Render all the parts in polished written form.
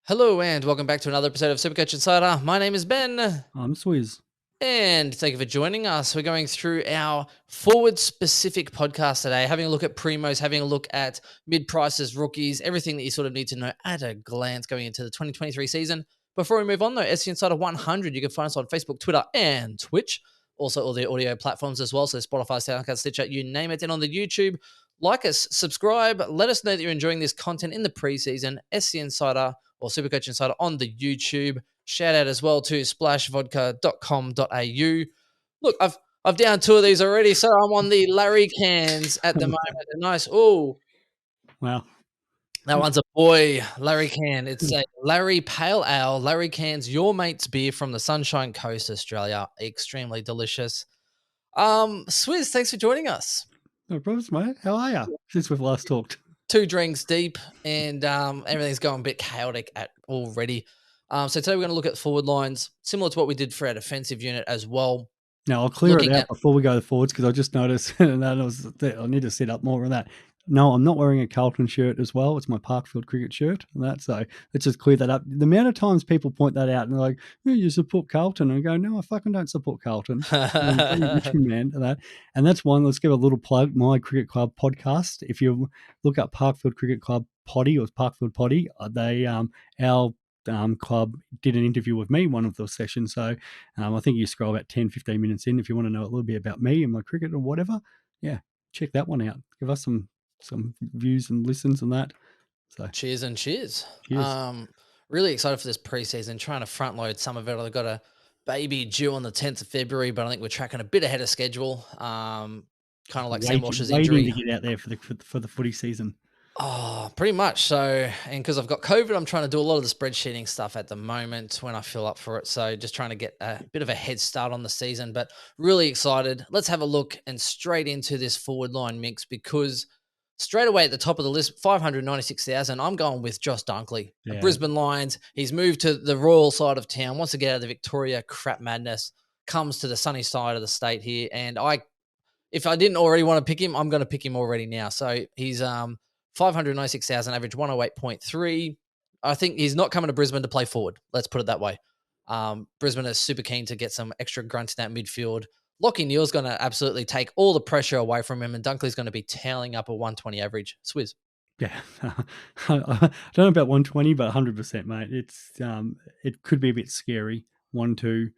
Hello and welcome back to another episode of Supercoach Insider. My name is Ben, I'm Swizz. and thank you for joining us. We're going through our forward-specific podcast today, having a look at primos, having a look at mid-prices, rookies, everything that you sort of need to know at a glance going into the 2023 season. Before we move on, though, SC Insider 100, you can find us on Facebook, Twitter, and Twitch. Also, all the audio platforms as well, so Spotify, SoundCloud, Stitcher, you name it. And on the YouTube, like us, subscribe, let us know that you're enjoying this content in the preseason. SC Insider or Supercoach Insider on the YouTube. Shout out as well to splashvodka.com.au. Look, I've down two of these already, so I'm on the Larry cans at the moment. A nice, Wow. that one's a boy, Larry Can. It's a Larry Pale Ale, Larry Can's Your Mate's Beer from the Sunshine Coast, Australia. Extremely delicious. Swizz, thanks for joining us. No problems, mate. How are you since we've last talked? 2 drinks deep, and everything's going a bit chaotic already. So today we're going to look at forward lines, similar to what we did for our defensive unit as well. Now, I'll clear it out before we go to the forwards because I just noticed and I need to set up more of that. No, I'm not wearing a Carlton shirt as well. It's my Parkfield cricket shirt. And that, so let's just clear that up. The amount of times people point that out and they're like, oh, you support Carlton. And I go, no, I fucking don't support Carlton. I'm a very Richmond man to that. And that's one. Let's give a little plug. My Cricket Club podcast. If you look up Parkfield Cricket Club Potty or Parkfield Potty, they our club did an interview with me, one of those sessions. So I think you scroll about 10, 15 minutes in if you want to know a little bit about me and my cricket or whatever. Yeah, check that one out. Give us some views and listens and that. So cheers and cheers. Cheers. Really excited for this preseason, trying to front load some of it. I've got a baby due on the 10th of February, but I think we're tracking a bit ahead of schedule. Kind of like Sam Walsh's injury. Waiting to get out there for the footy season. Oh, pretty much. So, and because I've got COVID, I'm trying to do a lot of the spreadsheeting stuff at the moment when I feel up for it. So just trying to get a bit of a head start on the season, but really excited. Let's have a look and straight into this forward line mix because straight away at the top of the list, 596,000, I'm going with Josh Dunkley. Yeah. Brisbane Lions. He's moved to the royal side of town, wants to get out of the Victoria crap madness, comes to the sunny side of the state here. And if I didn't already want to pick him, I'm going to pick him already now. So he's 596,000, average 108.3. I think he's not coming to Brisbane to play forward. Let's put it that way. Brisbane is super keen to get some extra grunt in that midfield. Lockie Neal's going to absolutely take all the pressure away from him, and Dunkley's going to be tailing up a 120 average. Swizz. Yeah, I don't know about 120, but 100%, mate. It's it could be a bit scary. 1-2,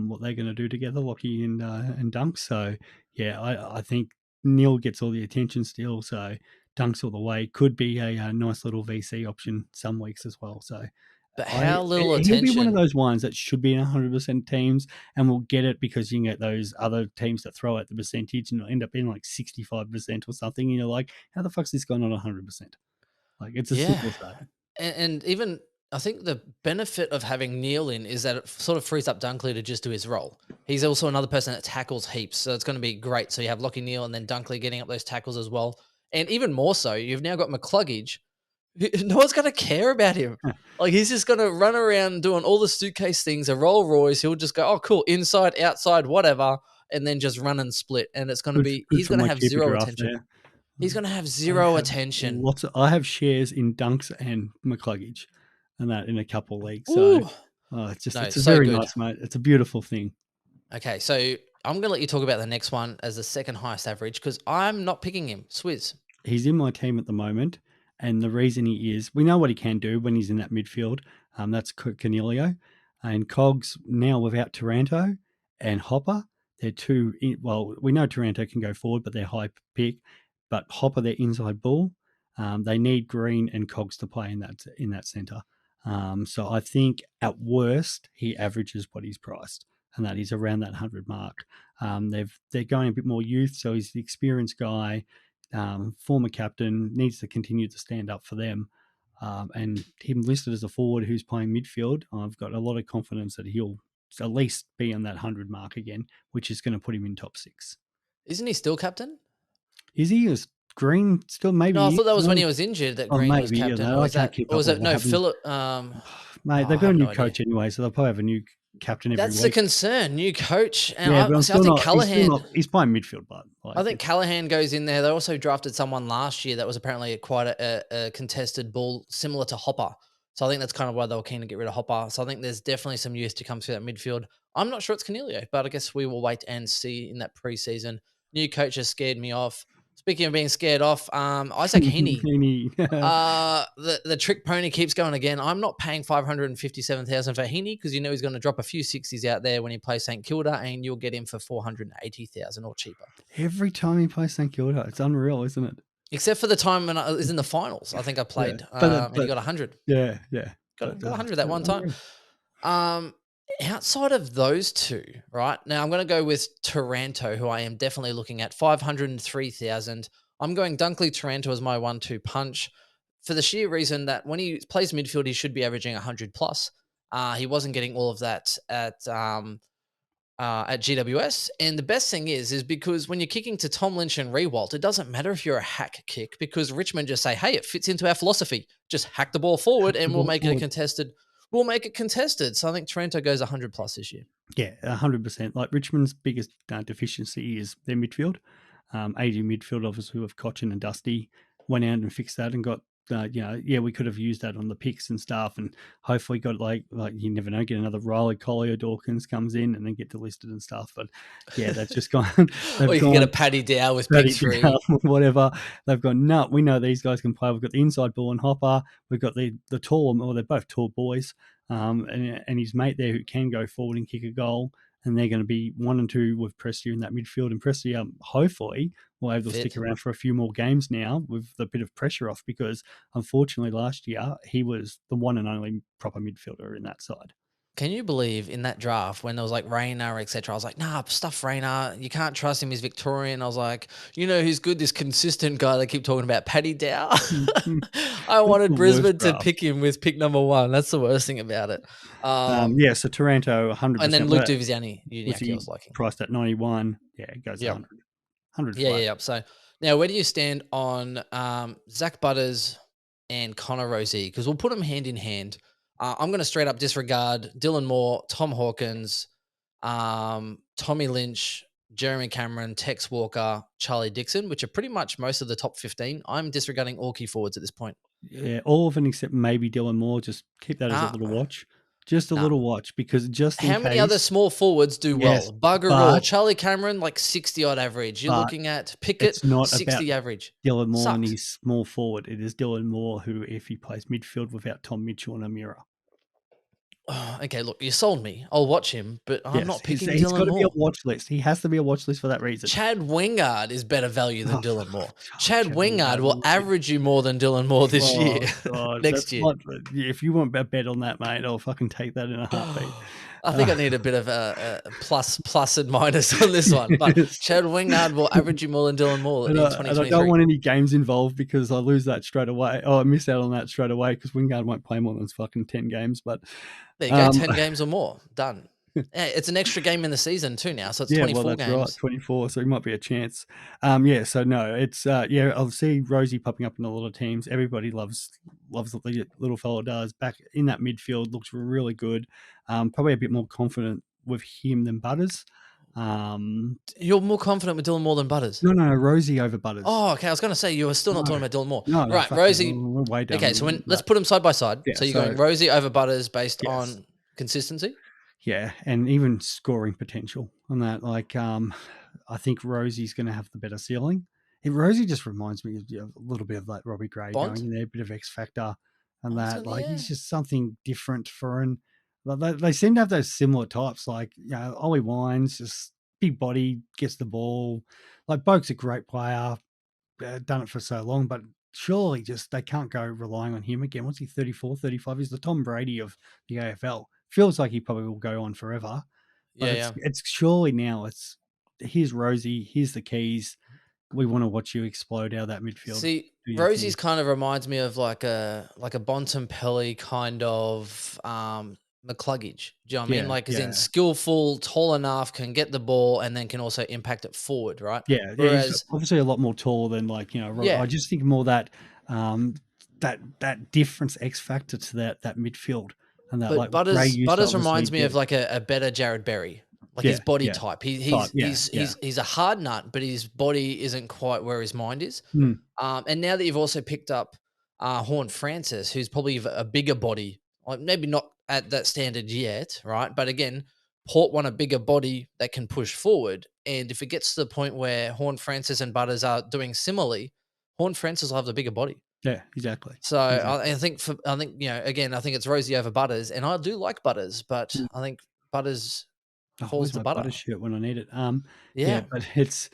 what they're going to do together, Lockie and Dunk. So yeah, I think Neal gets all the attention still. So Dunks all the way could be a nice little VC option some weeks as well. So, but how little attention? He'll be one of those ones that should be in 100% teams, and we'll get it because you can get those other teams that throw out the percentage and it'll end up being like 65% or something. And you're like, how the fuck's this guy not 100%? Like, it's as simple as that. And even I think the benefit of having Neal in is that it sort of frees up Dunkley to just do his role. He's also another person that tackles heaps, so it's going to be great. So you have Lockie Neal and then Dunkley getting up those tackles as well. And even more so, you've now got McCluggage. No one's going to care about him. Like, he's just going to run around doing all the suitcase things, a Rolls Royce. He'll just go, oh, cool, inside, outside, whatever, and then just run and split. And it's going to be, he's going to have zero attention. He's going to have zero attention. I have shares in Dunks and McCluggage and that in a couple of leagues. So it's very nice, mate. It's a beautiful thing. Okay, so I'm going to let you talk about the next one as the second highest average because I'm not picking him. Swizz. He's in my team at the moment, and the reason he is, we know what he can do when he's in that midfield. That's Cornelio. And Cogs now without Taranto and Hopper, they're two. Well, we know Taranto can go forward, but they're high pick. But Hopper, they're inside ball. They need Green and Cogs to play in that centre. So I think at worst he averages what he's priced, and that is around that 100 mark. They're going a bit more youth, so he's the experienced guy. Former captain, needs to continue to stand up for them. And him listed as a forward who's playing midfield, I've got a lot of confidence that he'll at least be on that 100 mark again, which is going to put him in top 6. Isn't he still captain? Is he? Is Green still maybe? No, I thought that was when he was injured that Green was captain. I can't keep up. Or was it no Philip? Mate, they've got a new coach anyway, so they'll probably have a new captain every week. That's the concern, new coach. And I think Callahan. He's playing midfield, but I think Callahan goes in there. They also drafted someone last year that was apparently quite a contested ball, similar to Hopper. So I think that's kind of why they were keen to get rid of Hopper. So I think there's definitely some youth to come through that midfield. I'm not sure it's Cornelio, but I guess we will wait and see in that preseason. New coach has scared me off. Speaking of being scared off, Isaac Heaney. Heaney. The trick pony keeps going again. I'm not paying 557,000 for Heaney because you know he's going to drop a few 60s out there when he plays St Kilda, and you'll get him for 480,000 or cheaper. Every time he plays St Kilda, it's unreal, isn't it? Except for the time when I was in the finals. I think I played, and he got 100. Yeah. Got 100 that one time. Outside of those two, right? Now I'm going to go with Taranto, who I am definitely looking at, 503,000. I'm going Dunkley Taranto as my 1-2 punch for the sheer reason that when he plays midfield, he should be averaging 100 plus. He wasn't getting all of that at GWS. And the best thing is because when you're kicking to Tom Lynch and Rewalt, it doesn't matter if you're a hack kick because Richmond just say, hey, it fits into our philosophy. Just hack the ball forward and we'll make it contested. We'll make it contested. So I think Toronto goes 100 plus this year. Yeah, 100%. Like Richmond's biggest deficiency is their midfield. 80 midfield, obviously, with Cochin and Dusty went out and fixed that and got we could have used that on the picks and stuff, and hopefully got like you never know, get another Riley Collier Dawkins comes in and then get delisted and stuff. But yeah, that's just gone. Or you can get a Paddy Dow with pick 3, whatever. They've gone, no, we know these guys can play. We've got the inside ball and Hopper. We've got the tall, or they're both tall boys, and his mate there who can go forward and kick a goal. And they're going to be 1 and 2 with Prestia in that midfield. And Prestia, hopefully, will be able to stick around for a few more games now with a bit of pressure off because, unfortunately, last year, he was the one and only proper midfielder in that side. Can you believe in that draft when there was like Rayner, etc.? I was like, nah, stuff Rayner. You can't trust him. He's Victorian. I was like, you know who's good? This consistent guy they keep talking about, Paddy Dow. I wanted Brisbane to pick him with pick number 1. That's the worst thing about it. So Taranto, 100%. And then Luke Duviziani, was liking. Priced at 91. Yeah, it goes 100. 100 Yeah. So now where do you stand on Zach Butters and Connor Rozee? Because we'll put them hand in hand. I'm going to straight up disregard Dylan Moore, Tom Hawkins, Tommy Lynch, Jeremy Cameron, Tex Walker, Charlie Dixon, which are pretty much most of the top 15. I'm disregarding all key forwards at this point. Yeah, all of them except maybe Dylan Moore. Just keep that as a little watch. Just a little watch because just in how many other small forwards do well? Bugger all. Charlie Cameron, like 60 odd average. You're looking at Pickett, it's not 60 average. Dylan Moore and his small forward. It is Dylan Moore who, if he plays midfield without Tom Mitchell and Amira. Oh, okay, look, you sold me. I'll watch him, but I'm not picking Dylan Moore. He's got to be a watch list. He has to be a watch list for that reason. Chad Wingard is better value than Dylan Moore. Chad Wingard will average you more than Dylan Moore this year. Next year. If you want a bet on that, mate, I'll fucking take that in a heartbeat. I think I need a bit of a plus and minus on this one. But Chad Wingard will average you more than Dylan Moore in 2023. And I don't want any games involved because I lose that straight away. Oh, I miss out on that straight away because Wingard won't play more than fucking 10 games. But there you go, 10 games or more. Done. Yeah, it's an extra game in the season too now, so it's 24 games. Right, 24, so it might be a chance. So no, it's I'll see Rosie popping up in a lot of teams. Everybody loves what the little fellow does. Back in that midfield, looks really good. Probably a bit more confident with him than Butters. You're more confident with Dylan Moore than Butters? No, Rosie over Butters. Oh, okay. I was going to say you were still not talking about Dylan Moore. No, right, Rosie. Way down. Okay, so let's put them side by side. Yeah, so you're going Rosie over Butters based on consistency? Yeah, and even scoring potential on that. Like, I think Rosie's going to have the better ceiling. Rosie just reminds me of a little bit of like Robbie Gray going in there, a bit of X factor, and that. Like, he's just something different for an. They seem to have those similar types. Like, Ollie Wines, just big body, gets the ball. Like, Boak's a great player, done it for so long, but surely just they can't go relying on him again. What's he, 34, 35? He's the Tom Brady of the AFL. Feels like he probably will go on forever. But it's surely now here's Rosie, here's the keys. We want to watch you explode out of that midfield. See, Rosie's kind of reminds me of like a Bontempelli kind of McCluggage. Do you know what I mean? Like, as in skillful, tall enough, can get the ball, and then can also impact it forward, right? Yeah. Whereas, he's obviously a lot more taller than I just think more that difference X factor to that midfield. And that, but Butters reminds me of like a better Jared Berry, like his body type. He's a hard nut, but his body isn't quite where his mind is. And now that you've also picked up Horn Francis, who's probably a bigger body, like maybe not at that standard yet, right? But again, Port want a bigger body that can push forward. And if it gets to the point where Horn Francis and Butters are doing similarly, Horn Francis will have the bigger body. Yeah, exactly. So Exactly. I think again, I think it's Rosie over Butters, and I do like Butters, but Mm. I think Butters Oh, falls where's to my butter. butter shirt when I need it? Yeah, Yeah, but it's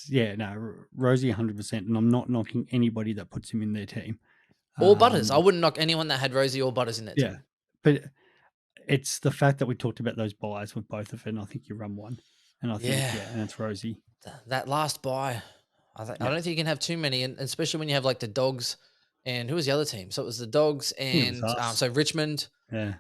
yeah, no, Rosie 100%, and I'm not knocking anybody that puts him in their team. or Butters. I Um, wouldn't knock anyone that had Rosie or Butters in their yeah, team. but it's the fact that we talked about those buys with both of it, and I think you run one, and I think Yeah, yeah, and it's Rosie. that last buy, I Yeah, don't think you can have too many, and especially when you have like the Dogs and who was the other team? So it was the Dogs I think it was and us. so Richmond, Yeah,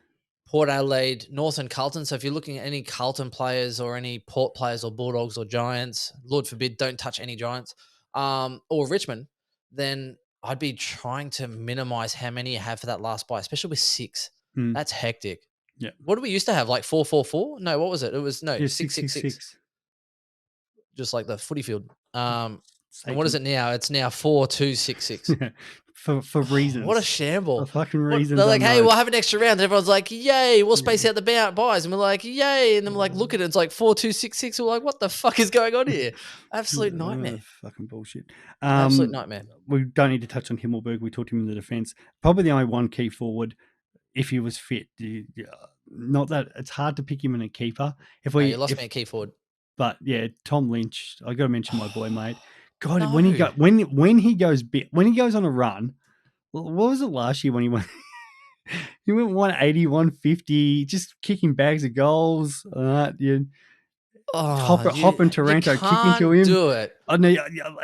Port Adelaide, North, and Carlton. So if you're looking at any Carlton players or any Port players or Bulldogs or Giants, Lord forbid, don't touch any Giants, or Richmond, then I'd be trying to minimize how many you have for that last buy, especially with six. mm, That's hectic. yeah, What do we used to have? Like 4-4-4? No, what was it? It was no yeah, 6-6-6, 666. just like the footy field. And what is Satan. it now? It's now 4-2-6-6. For What a reasons, for shamble. fucking What reasons they're like, hey, unknown. we'll have an extra round. And everyone's like, yay, we'll space Yeah. out the buys. And we're like, yay. And then we're like, look at it. It's like 4-2-6-6. We're like, what the fuck is going on here? Absolute nightmare. Fucking bullshit. Absolute nightmare. We don't need to touch on Himmelberg. We talked him in the defence. Probably the only one key forward if he was fit. Not that it's hard to pick him in a keeper. No, you lost me at key forward. But yeah, Tom Lynch. I got to mention my boy, mate. God, No. when he goes on a run. What was it last year when he went? He went 180, 150, just kicking bags of goals. Oh, Hopping you Taranto kicking to can't him. do it. I know,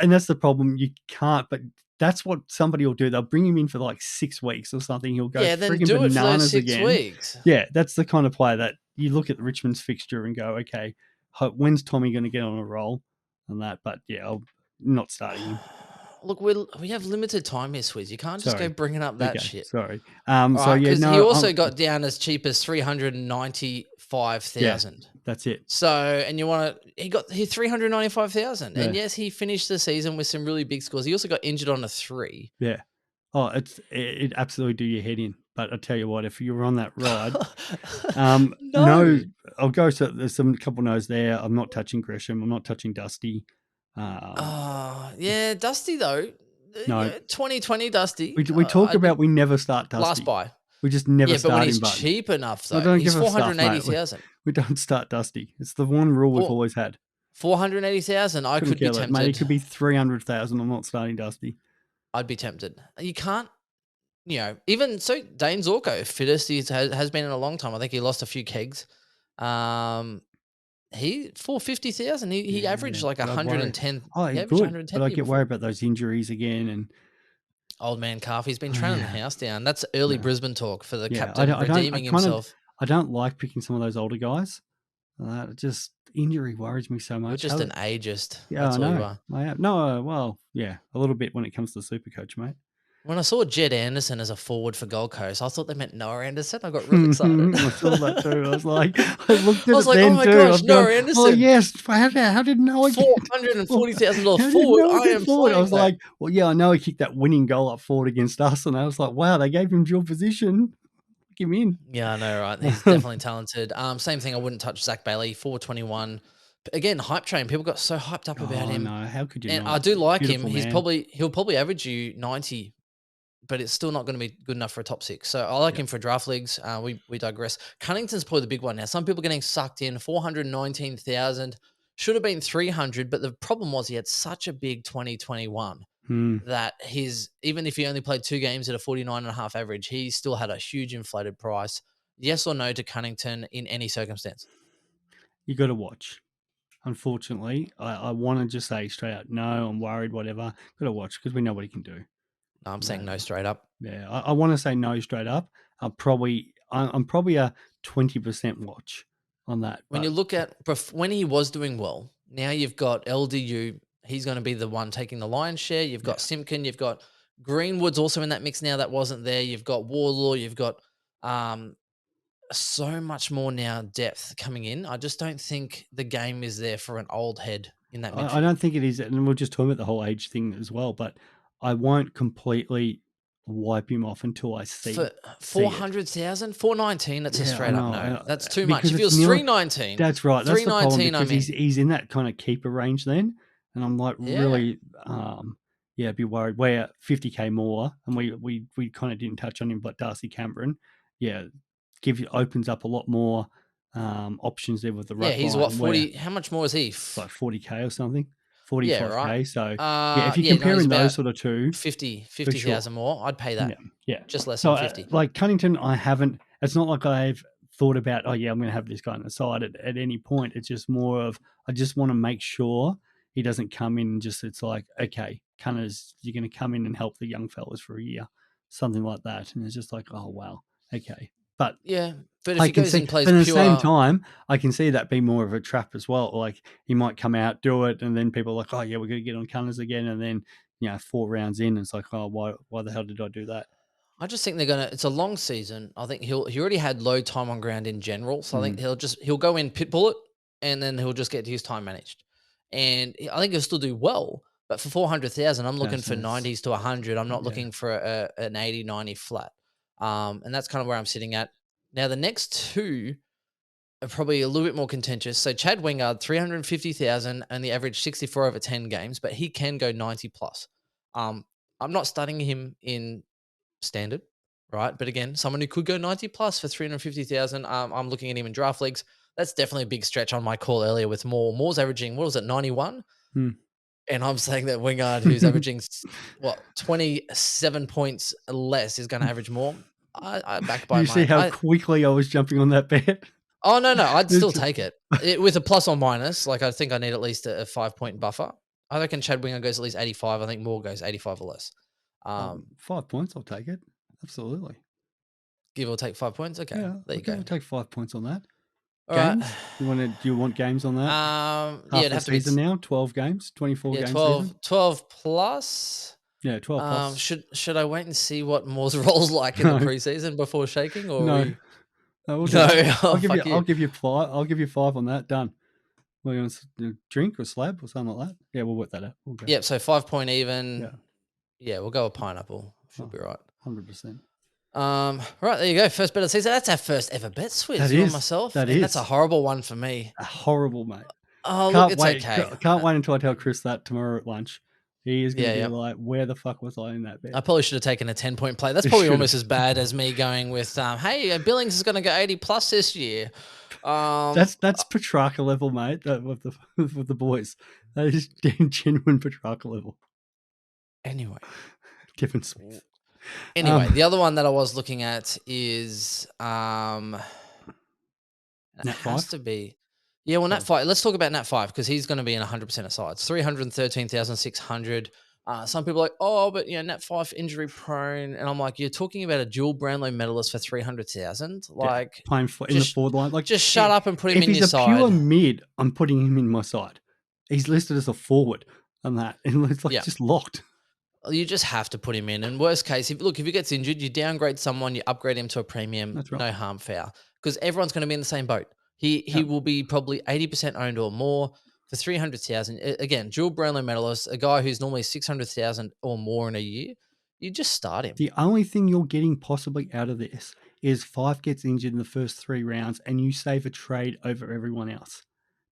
and that's the problem. You can't, but that's what somebody will do. They'll bring him in for like 6 weeks or something. He'll go Yeah, then frigging do it for those bananas 6 again. weeks. Yeah, that's the kind of player that you look at Richmond's fixture and go, okay, when's Tommy going to get on a roll and that? But yeah, I'm not starting him. Look, we have limited time here, Swizz. You can't just go Sorry. bringing up that Okay, shit. sorry. All So right, yeah, because he no, also got down as cheap as yeah, 395,000. that's it. So, and you want to, he 395,000, and Yeah. yes, he finished the season with some really big scores. He also got injured on a 3. Yeah. Oh, it absolutely do your head in. But I tell you what, if you were on that ride, no, No. I'll go. So there's some couple no's there. I'm not touching Gresham. I'm not touching Dusty. Um, Yeah, Dusty though. no, 2020 Dusty. we talk I'd be about we never start last Dusty. buy. We just never Yeah, but when start he's him. But cheap enough I though, don't he's give a stuff, mate. 480,000. We don't start Dusty. It's the one rule we've Four always had. 480,000. I Couldn't could be care less, mate. It tempted. could be 300,000. I'm not starting Dusty. I'd be tempted. You can't. Even so, Dane Zorko, fittest he has been in a long time. I think he lost a few kegs. He 450,000. He averaged Yeah, like but I'd worry. 110. Oh, He averaged good. 110 But the I year get worried before. about those injuries again. And Old man calf. He's been oh, training the yeah, house down. That's early no. Brisbane talk for the Yeah, captain I redeeming kind of, himself. I don't like picking some of those older guys. Just injury worries me so You're much. just an ageist. Yeah, I That's all you know. are. I am. No, well, yeah, a little bit when it comes to Supercoach, mate. When I saw Jed Anderson as a forward for Gold Coast, I thought they meant Noah Anderson. I got real excited. I saw that too. I was like, I looked I at was it like, oh then my too. I gosh, was going, Noah oh Anderson, yes, how did Noah get $440,000 how did forward. Noah I get am forward? I flying, was mate. like, well, yeah, I know he kicked that winning goal up forward against us, and I was like, wow, they gave him dual position. Look him in. Yeah, I know, right? He's definitely talented. Same thing. I wouldn't touch Zach Bailey, 421. Again, hype train. People got so hyped up about Oh him, no, how could you and I not? do like him. Beautiful man. He'll probably average you 90, but it's still not going to be good enough for a top 6. So I like Yeah. him for draft leagues. We digress. Cunnington's probably the big one now. Some people getting sucked in. 419,000 should have been 300, but the problem was he had such a big 2021 Hmm. that even if he only played 2 games at a 49.5 average, he still had a huge inflated price. Yes or no to Cunnington in any circumstance? You got to watch. Unfortunately, I want to just say straight out, no, I'm worried, whatever. Got to watch because we know what he can do. No, I'm saying No, no straight up. yeah, I want to say no straight up. I'm probably a 20% watch on that, When you but look at when he was doing well, now you've got LDU. He's going to be the one taking the lion's share. You've got yeah, Simpkin. You've got Greenwood's also in that mix now that wasn't there. You've got Warlaw. You've got um, so much more now depth coming in. I just don't think the game is there for an old head in that I midfield. don't think it is, and we'll just talk about the whole age thing as well. But I won't completely wipe him off until I For see it. 400,000, 419. That's a Yeah, I straight up know. no. That's too much. Because If it it's was nearly 319, that's right. That's the problem 319, I'm because in. he's in that kind of keeper range then, and I'm like Yeah. really be worried. We're 50K more, and we kind of didn't touch on him, but Darcy Cameron, opens up a lot more options there with the Yeah, ruck he's what, line where 40? How much more is he? it's like 40K or something, Yeah, right. 45K. So if you're Yeah, no, he's comparing those about sort of two, for sure. 50,000 more. I'd pay Yeah, that. yeah. Just less So than 50. like Cunnington, I haven't. It's not like I've thought about. Oh yeah, I'm going to have this guy on the side at any point. It's just more of I just want to make sure he doesn't come in and just it's like okay, Cunners, you're going to come in and help the young fellas for a year, something like that, and it's just like oh wow, okay. But Yeah, but if I he can goes see, and plays but at the same pure, time, I can see that being more of a trap as well. Like he might come out, do it, and then people are like, oh yeah, we're going to get on Cunners again, and then 4 rounds in, it's like, oh why the hell did I do that? I just think they're gonna. It's a long season. I think he already had low time on ground in general, so I think Mm. he'll go in pit bullet, and then he'll just get his time managed, and I think he'll still do well. But for 400,000, I'm looking for That's 90s to 100. I'm not yeah. looking for an 80, 90 flat, and that's kind of where I'm sitting at now. The next two are probably a little bit more contentious. So Chad Wingard, 350,000, and the average 64 over 10 games, but he can go 90 plus. I'm not starting him in standard, right? But again, someone who could go 90 plus for 350,000. I'm looking at him in draft leagues. That's definitely a big stretch on my call earlier with Moore. Moore's averaging, what was it, 91? Hmm. And I'm saying that Wingard, who's averaging, 27 points less, is going to average more. I back by You see my. how quickly I was jumping on that bet? Oh, no, I'd still take it. With a plus or minus. Like, I think I need at least a 5-point buffer. I reckon Chad Wingard goes at least 85. I think Moore goes 85 or less. 5 points, I'll take it. Absolutely. Give or take 5 points. Okay, Yeah, there you go. I'll take 5 points on that. All right. Games? Do you want games on that? Yeah, Half it'd the have to be season now, 12 games, 24 game 12, season. 12 plus. 12 plus. Should I wait and see what Moore's role's like in the No, preseason before shaking, or are no, we? no, we'll do No, that. oh fuck I'll you. give you 5. I'll give you 5 on that. Done. We're going to drink or slab or something like that. Yeah, we'll work that out. We'll go. Yep. So 5-point even. Yeah. Yeah, we'll go with pineapple. Should be right. 100%. Right, there you go. First bet of the season. That's our first ever bet, Swizz. That You and is. myself, That and that's is. a horrible one for me. Horrible, mate. Oh, look, Can't it's wait. okay. Can't wait until I tell Chris that tomorrow at lunch. He is going to be Yeah. like, "Where the fuck was I in that I bet?" probably should have taken a 10-point play. That's You probably should almost have. as bad as me going with, hey, Billings is going to go 80 plus this year. That's Petrarca level, mate. With the boys, that is genuine Petrarca level. Anyway, Kevin Smith. Anyway, the other one that I was looking at is it Nat has 5? to be. Yeah, well, Nat 5. Let's talk about Nat 5 because he's going to be in 100% of sides. 313,600. Some people are like, oh, but Nat 5 injury prone, and I'm like, you're talking about a dual Brownlow medalist for 300,000. Like, playing in the forward line. Like, just shut up and put him if in he's your a pure side. mid, I'm putting him in my side. He's listed as a forward on that, and it's like just locked. You just have to put him in. And worst case, if he gets injured, you downgrade someone, you upgrade him to a premium, That's right. no harm, foul. Because everyone's going to be in the same boat. He will be probably 80% owned or more for 300,000. Again, dual Brownlow medalist, a guy who's normally 600,000 or more in a year. You just start him. The only thing you're getting possibly out of this is Fife gets injured in the first 3 rounds, and you save a trade over everyone else.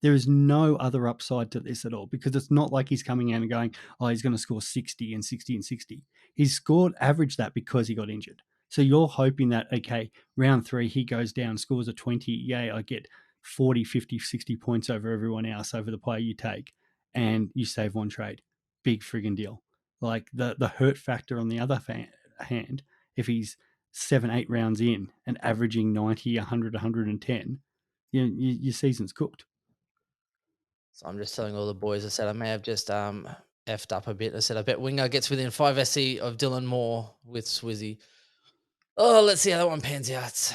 There is no other upside to this at all because it's not like he's coming out and going, oh, he's going to score 60 and 60 and 60. He's scored average that because he got injured. So you're hoping that, okay, round 3, he goes down, scores a 20. Yay, I get 40, 50, 60 points over everyone else, over the player you take, and you save 1 trade. Big friggin' deal. Like the hurt factor on the other hand, if he's 7, 8 rounds in and averaging 90, 100, 110, your season's cooked. So I'm just telling all the boys, I said I may have just effed up a bit. I said I bet Winger gets within 5 SC of Dylan Moore with Swizzy. Oh, let's see how that one pans out.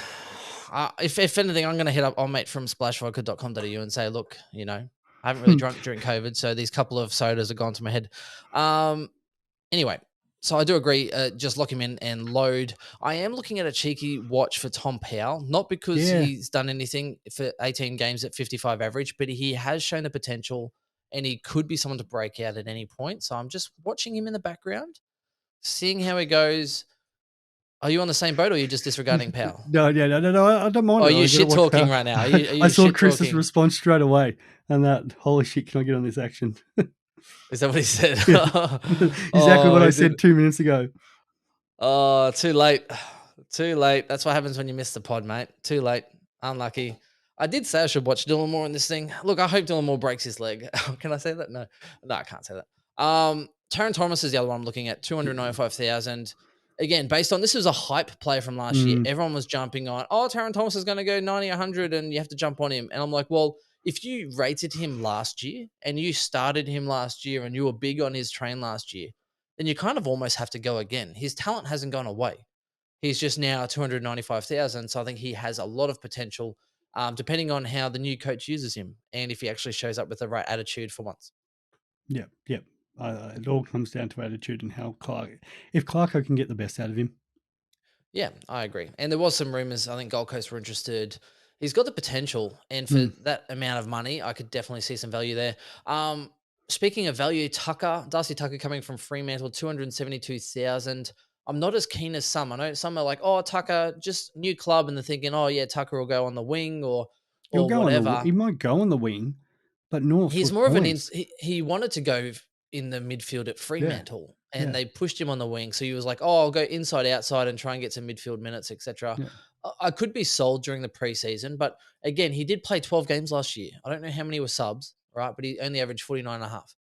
If anything, I'm going to hit up old mate from splashvodka.com.au and say, look, I haven't really drunk during COVID, so these couple of sodas have gone to my head. Anyway, so I do agree. Just lock him in and load. I am looking at a cheeky watch for Tom Powell, not because he's done anything for 18 games at 55 average, but he has shown the potential and he could be someone to break out at any point. So I'm just watching him in the background, seeing how he goes. Are you on the same boat or are you just disregarding Powell? No, yeah, no. I don't mind Or are it. you I got to shit watch talking Power. right now? Are I you saw shit Chris's talking? response straight away, and that holy shit, can I get on this action? Is that what he said? Yeah, exactly Oh, what I he did. said 2 minutes ago. Oh, too late. Too late. That's what happens when you miss the pod, mate. Too late. Unlucky. I did say I should watch Dylan Moore in this thing. Look, I hope Dylan Moore breaks his leg. Can I say that? No. No, I can't say that. Taron Thomas is the other one I'm looking at, 295,000. Again, based on this was a hype play from last year. Mm, Everyone was jumping on, oh, Taron Thomas is going to go 90, 100, and you have to jump on him. And I'm like, well, if you rated him last year and you started him last year and you were big on his train last year, then you kind of almost have to go again. His talent hasn't gone away. He's just now 295,000. So I think he has a lot of potential, depending on how the new coach uses him and if he actually shows up with the right attitude for once. yeah, yeah. It all comes down to attitude and how if Clarko can get the best out of him. Yeah, I agree. And there was some rumors. I think Gold Coast were interested. He's got the potential, and for Mm. that amount of money, I could definitely see some value there. Speaking of value, Darcy Tucker coming from Fremantle, 272,000. I'm not as keen as some. I know some are like, oh, Tucker, just new club, and they're thinking, oh yeah, Tucker will go on the wing He'll or go on whatever. he might go on the wing, but North He's with more of an points. he wanted to go in the midfield at Yeah, Fremantle, and yeah, they pushed him on the wing. So he was like, "Oh, I'll go inside, outside, and try and get some midfield minutes, etc." yeah. I could be sold during the preseason, but again, he did play 12 games last year. I don't know how many were subs, right? But he only averaged 49 and a half.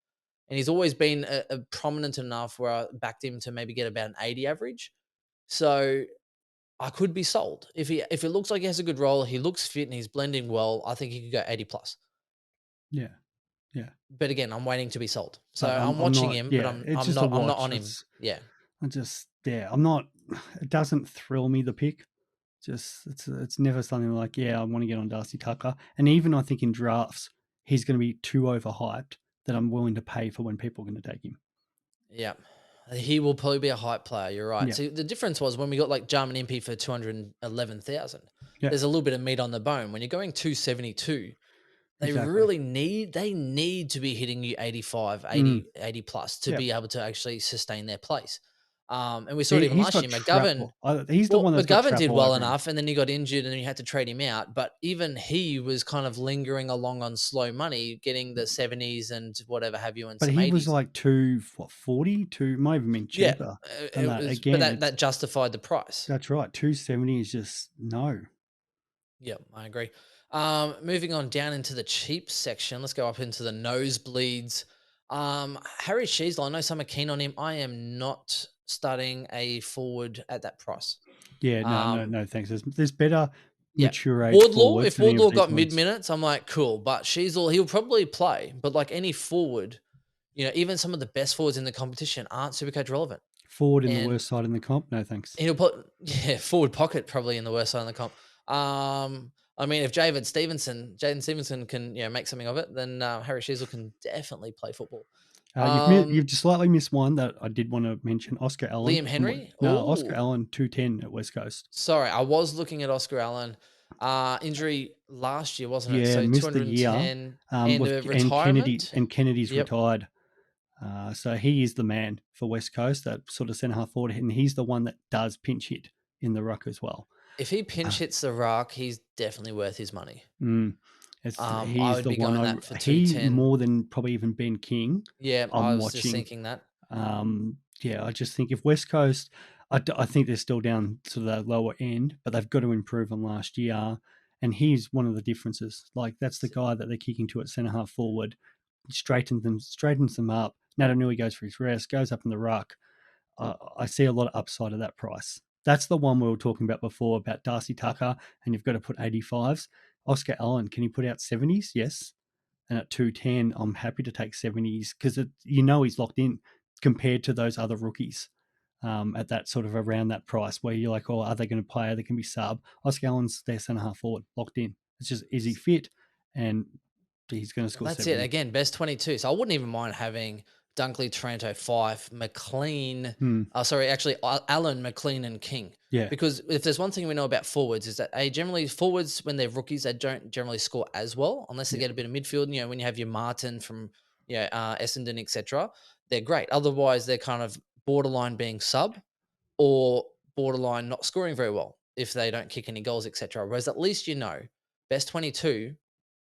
And he's always been a prominent enough where I backed him to maybe get about an 80 average. So I could be sold. If it looks like he has a good role, he looks fit and he's blending well, I think he could go 80 plus. Yeah, yeah. But again, I'm waiting to be sold. So But I'm I'm watching not. him, but Yeah, it's just a I'm not watch. on him. Yeah. I'm not. It doesn't thrill me the pick. Just it's never something like I want to get on Darcy Tucker. And even I think in drafts he's going to be too overhyped that I'm willing to pay for when people are going to take him. Yeah. He will probably be a hype player. You're right. Yeah, So the difference was when we got like Jarman Impey for 211,000, yeah, there's a little bit of meat on the bone. When you're going 272, exactly. they need to be hitting you 85, Mm, 80 plus to yeah, be able to actually sustain their place. And we saw it even he's last got year. trap. McGovern, He's the well, one that's got McGovern trap did all well over him. enough, and then he got injured, and then you had to trade him out. But even he was kind of lingering along on slow money, getting the 70s and whatever have you, and But some he was 80s. like 40, might even been Yeah, cheaper than it that. was, but Again, that justified the price. that's right. 270 is just no. Yeah, I agree. Moving on down into the cheap section, let's go up into the nosebleeds. Harry Sheasel, I know some are keen on him. I am not starting a forward at that price. Yeah, Um, no, thanks. There's better yeah, mature age Wardlaw. forwards If than any of Wardlaw these got mid ones. minutes, I'm like cool. But Sheasel, he'll probably play. But like any forward, even some of the best forwards in the competition aren't Supercoach relevant. Forward in the And worst side in the comp, no thanks. he'll put forward pocket probably in the worst side of the comp. I mean, if Jaden Stevenson can make something of it, then Harry Sheasel can definitely play football. You've just slightly missed one that I did want to mention. Oscar Allen Liam from Henry. no Oscar Oh, Allen 210 at West Coast. sorry, I was looking at Oscar Allen. Injury last year, wasn't it? Yeah, So missed the year. 210 and a Kennedy retirement. and Kennedy's Yep. retired. So he is the man for West Coast, that sort of centre half forward, and he's the one that does pinch hit in the ruck as well. If he pinch hits the rock, he's definitely worth his money. Mm, I he's would the be going one. that for He 210. more than probably even Ben King. Yeah, I I'm was just watching. thinking that. I just think if West Coast, I think they're still down to the lower end, but they've got to improve on last year. And he's one of the differences. Like that's the guy that they're kicking to at centre half forward, straightens them up. Natanui goes for his rest, goes up in the ruck. I see a lot of upside of that price. That's the one we were talking about before about Darcy Tucker, and you've got to put 85s. Oscar Allen, can he put out 70s? Yes. And at 210, I'm happy to take 70s because he's locked in compared to those other rookies at that sort of around that price where you're like, oh, are they going to play? Are they going to be sub? Oscar Allen's their centre half forward, locked in. It's just, is he fit? And he's going to Well, score that's it. 70. Again, best 22. So I wouldn't even mind having Dunkley, Taranto, Fife, McLean. Hmm. Sorry, actually, Allen, McLean, and King. Yeah. Because if there's one thing we know about forwards is that generally forwards, when they're rookies, they don't generally score as well unless they Yeah. get a bit of midfield. When you have your Martin from Essendon, etc., they're great. Otherwise, they're kind of borderline being sub or borderline not scoring very well if they don't kick any goals, etc. Whereas at least best 22,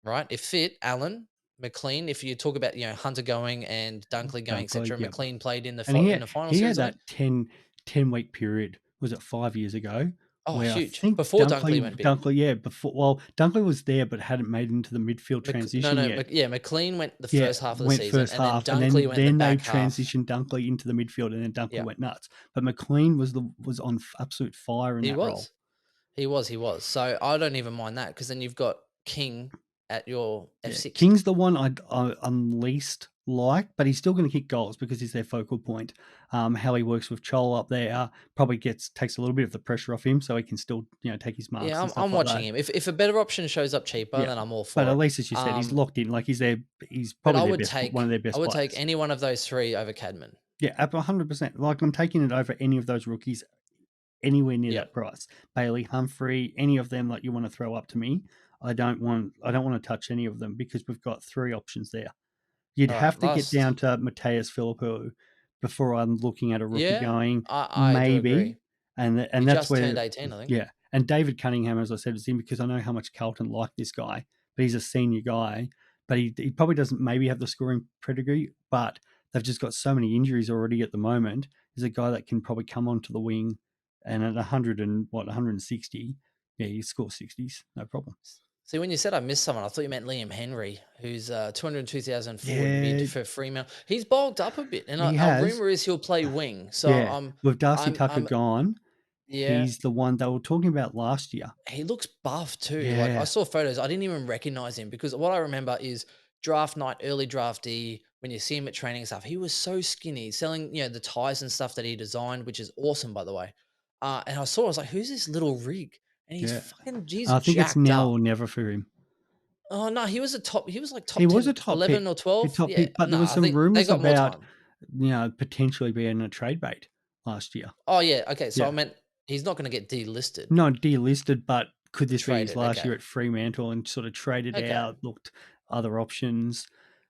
right? If fit, Allen, McLean. If you talk about Hunter going and Dunkley going, Dunkley, etc. yep. McLean played in the And in the final he had series, I think. that 10 week period, was it 5 years ago, Oh, where I huge think before Dunkley went big. Dunkley, yeah, before, well, Dunkley was there but hadn't made it into the midfield No, transition no, yet. yeah, McLean went the Yeah, first half of the went season, first and then half, and Dunkley went the then they back half. transitioned Dunkley into the midfield, and then Dunkley Yeah, went nuts. But McLean was on absolute fire in he that role. was. He was. So I don't even mind that because then you've got King at your Yeah, F6. King's the one I'm least like, but he's still going to kick goals because he's their focal point. How he works with Chol up there probably takes a little bit of the pressure off him, so he can still take his marks Yeah, and I'm, stuff I'm like watching that. him. If a better option shows up cheaper, Yeah, then I'm all but for at it. least, as you said, he's locked in. Like he's But probably their best, one of their I best would take players. any one of those three over Cadman. Yeah, 100%. Like I'm taking it over any of those rookies anywhere near Yep. that price. Bailey, Humphrey, any of them that you want to throw up to me. I don't want to touch any of them because we've got three options there. You'd All right. have to get down Last. to Mateus Philippou before I'm looking at a rookie Yeah, going, I do maybe. agree. And He that's just where, turned 18, I think. yeah. And David Cunningham, as I said, is in because I know how much Carlton like this guy, but he's a senior guy. But he probably doesn't maybe have the scoring pedigree, but they've just got so many injuries already at the moment. He's a guy that can probably come onto the wing, and at 160, yeah, he scores 60s, no problem. See, when you said I missed someone, I thought you meant Liam Henry, who's 202,000 forward mid Yeah, for Fremantle. He's bulked up a bit, and he our has. rumor is he'll play wing. So Yeah, with Darcy Tucker I'm, gone, yeah. he's the one they were talking about last year. He looks buff too. Like I Yeah, saw photos, I didn't even recognize him because what I remember is draft night, early draftee. When you see him at training and stuff, he was so skinny, selling the ties and stuff that he designed, which is awesome by the way. And I was like, who's this little rig? And yeah. he's I think it's jacked now up. or never for him. Oh no, he was like He top was a 10, top 11 pick, or 12. top Yeah, pick, but no, there was I some think they rumors got more about time. potentially being a trade bait last year. Oh yeah, okay. So I Yeah, meant he's not going to get delisted, not delisted, but could this be his traded. last Okay, year at Fremantle and sort of traded okay, out, looked other options.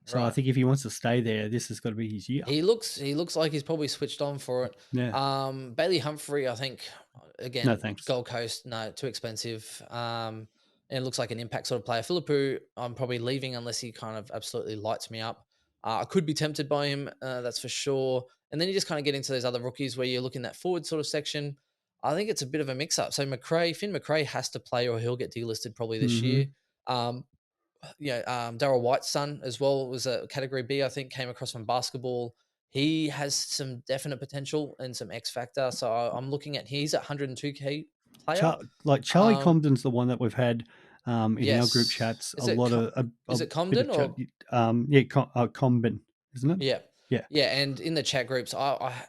So I right. think if he wants to stay there, this has got to be his year. He looks like he's probably switched on for it. Yeah, Bailey Humphrey, I think no again, thanks. Gold Coast, no, too expensive. And it looks like an impact sort of player. Philippou, I'm probably leaving unless he kind of absolutely lights me up. I could be tempted by him, that's for sure. And then you just kind of get into those other rookies where you're looking that forward sort of section. I think it's a bit of a mix up. So Finn McRae has to play or he'll get delisted probably this Hmm. year. Um, Daryl White's son as well was a category B, I think, came across from basketball. He has some definite potential and some X factor. So I'm looking at he's at 102K player. Like Charlie Um, Comden's the one that we've had in our group yes. chats a lot of a Is it bit of Comden chat. or Yeah, Comben, isn't it? yeah. Yeah. Yeah, and in the chat groups,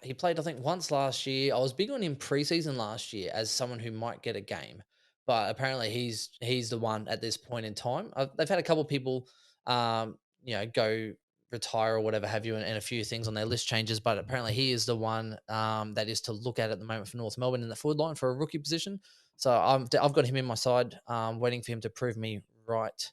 he played I think once last year. I was big on him preseason last year as someone who might get a game, but apparently he's the one at this point in time. They've had a couple of people, go retire or whatever have you, and a few things on their list changes. But apparently he is the one that is to look at the moment for North Melbourne in the forward line for a rookie position. So I've got him in my side, waiting for him to prove me right.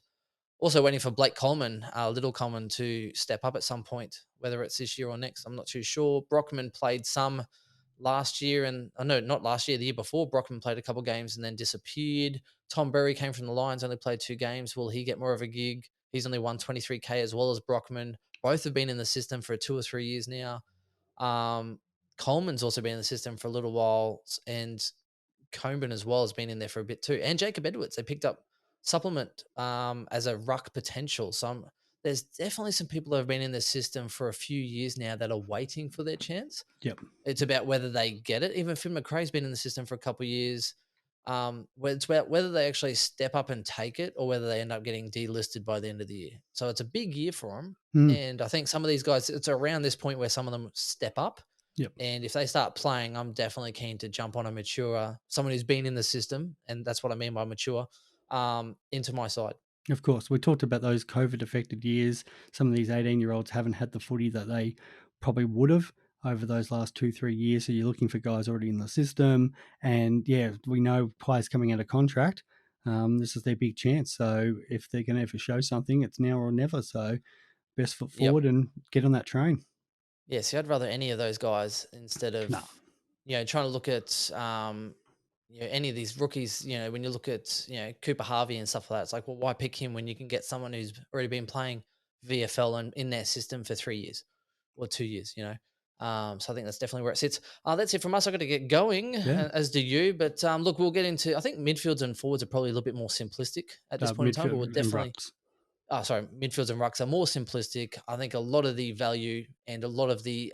Also waiting for Blake Coleman, Little Coleman, to step up at some point, whether it's this year or next. I'm not too sure. Brockman played some last year, and no, not last year, the year before. Brockman played a couple games and then disappeared. Tom Berry came from the Lions, only played 2 games. Will he get more of a gig? He's only won 23K as well as Brockman. Both have been in the system for 2 or 3 years now. Um, Coleman's also been in the system for a little while, and Coburn as well has been in there for a bit too, and Jacob Edwards. They picked up supplement as a ruck potential. So there's definitely some people that have been in the system for a few years now that are waiting for their chance. Yep. It's about whether they get it. Even Finn McRae's been in the system for a couple of years. Where it's about whether they actually step up and take it, or whether they end up getting delisted by the end of the year. So it's a big year for them, Mm, and I think some of these guys, it's around this point where some of them step up, yep. and if they start playing, I'm definitely keen to jump on a mature, someone who's been in the system, and that's what I mean by mature, into my side. Of course, we talked about those COVID affected years. Some of these 18-year-olds haven't had the footy that they probably would have over those last 2-3 years. So you're looking for guys already in the system. And yeah, we know players coming out of contract. This is their big chance. So if they're going to ever show something, it's now or never. So best foot Yep. forward and get on that train. Yeah, see, I'd rather any of those guys instead of No. trying to look at any of these rookies, when you look at, Cooper Harvey and stuff like that, it's like, well, why pick him when you can get someone who's already been playing VFL and in their system for 3 years or 2 years, So I think that's definitely where it sits. That's it from us. I got to get going, Yeah, as do you. But look, we'll get into. I think midfields and forwards are probably a little bit more simplistic at this point in time. But we'll midfield and definitely. rucks. Sorry, midfields and rucks are more simplistic. I think a lot of the value and a lot of the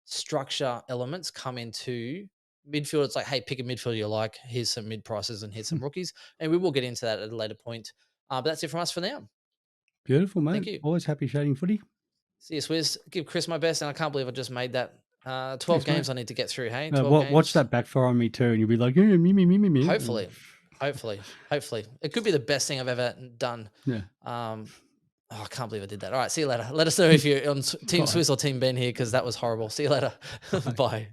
structure elements come into midfield. It's like, hey, pick a midfielder you like. Here's some mid prices and here's some rookies, and we will get into that at a later point. But that's it from us for now. Beautiful, Thank mate. you. Always happy shading footy. See you, Swizz. Give Chris my best, and I can't believe I just made that. 12 Thanks, mate. games I need to get through. Hey, 12 Watch games. that backfire on me too, and you'll be like, yeah, me. And, Hopefully, it could be the best thing I've ever done. yeah. I can't believe I did that. All right, see you later. Let us know if you're on Team Bye. Swiss or Team Ben here, because that was horrible. See you later. Bye. Bye.